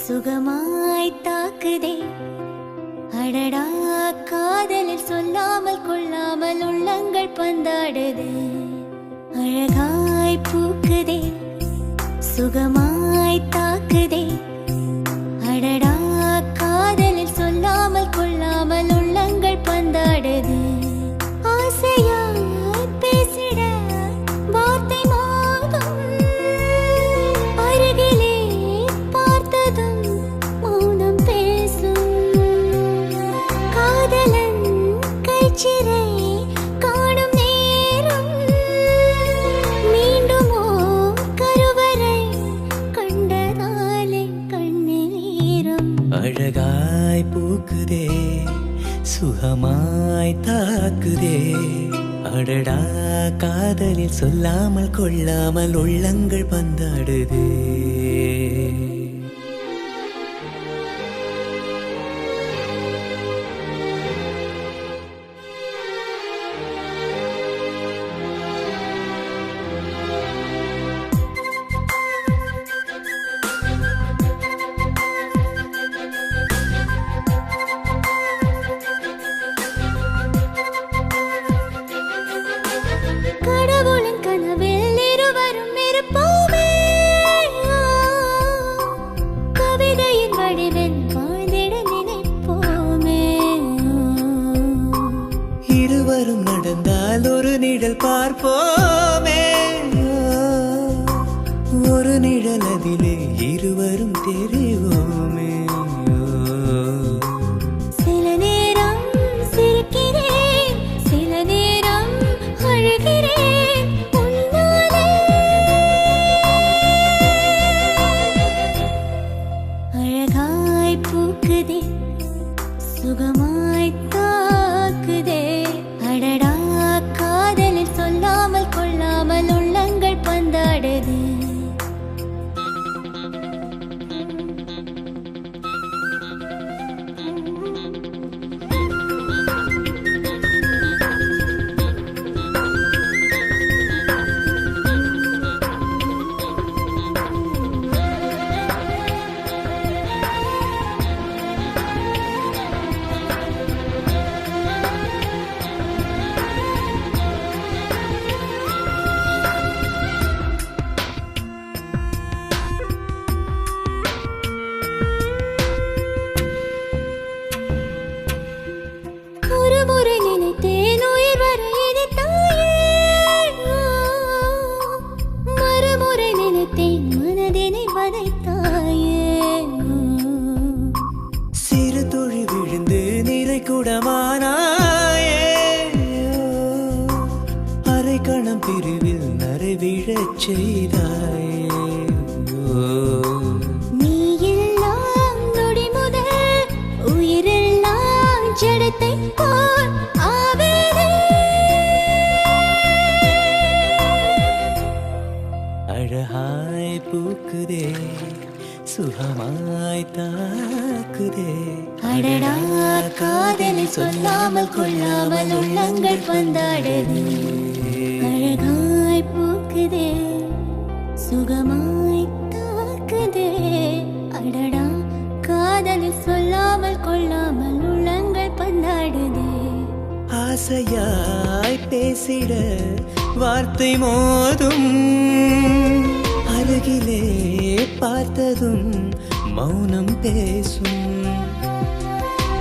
சுகமாய் தாக்குதே அடடா காதலில் சொல்லாமல் கொள்ளாமல் உள்ளங்கள் பந்தாடுதே அழகாய் பூக்குதே சுகமாய் தாக்குதே அடடா காதலில் சொல்லாமல் கொள்ளாமல் உள்ளங்கள் பந்தாடுதே ஆசையாய் பேசிட வார்த்தை மோதும் அருகிலே பார்த்ததும் மௌனம் பேசும் காதலன் கைச்சிறை காணும் நேரம் மீண்டுமோ கருவறை கண்டதாலே கண்ணில் ஈரம் அழகாய் பூக்குதே சுகமாய் தாக்குதே அடடா காதலில் சொல்லாமல் கொள்ளாமல் உள்ளங்கள் பந்தாடுதே கடவுளின் கனவில் இருவரும் இருப்போமே கவிதையின் வடிவில் வாழ்ந்திட நினைப்போமே இருவரும் நடந்தால் ஒரு நிழல் பார்ப்போமே ஒரு நிழல் அதிலே இருவரும் தெரிவோமே சில நேரம் சிரிக்கிறேன் சில நேரம் அழுகிறேன் உன்னாலே அழகாய் பூக்குதே சுகமாய் தாக்குதே அடடா காதலில் சொல்லாமல் கொள்ளாமல் உள்ளங்கள் பந்தாடுதே ஒரு முறை நினைத்தேன் உயிர் வர இனித்தாயே மறுமுறை நினைத்தேன் மனதினை வதைத்தாயே சிறு துளி விழுந்து நிறை குடமானாயே அரை கணம் பிரிவில் நரை விழச் செய்தாயே நீ எல்லாம் நொடி முதல் உயிரெல்லாம் ஜடத்தை போல் ஆவேனே அழகாய் பூக்குதே சுகமாய் தாக்குதே அடடா காதலில் சொல்லாமல் கொள்ளாமல் உள்ளங்கள் பந்தாடுதே அழகாய் பூக்குதே சுகமாய் தாக்குதே அடடா காதலில் சொல்லாமல் கொள்ளாமல் உள்ளங்கள் பந்தாடுதே ஆசையாய் பேசிட வார்த்தை மோதும் அருகிலே பார்த்ததும் மௌனம் பேசும்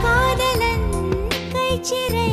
காதலன் கைச்சிறை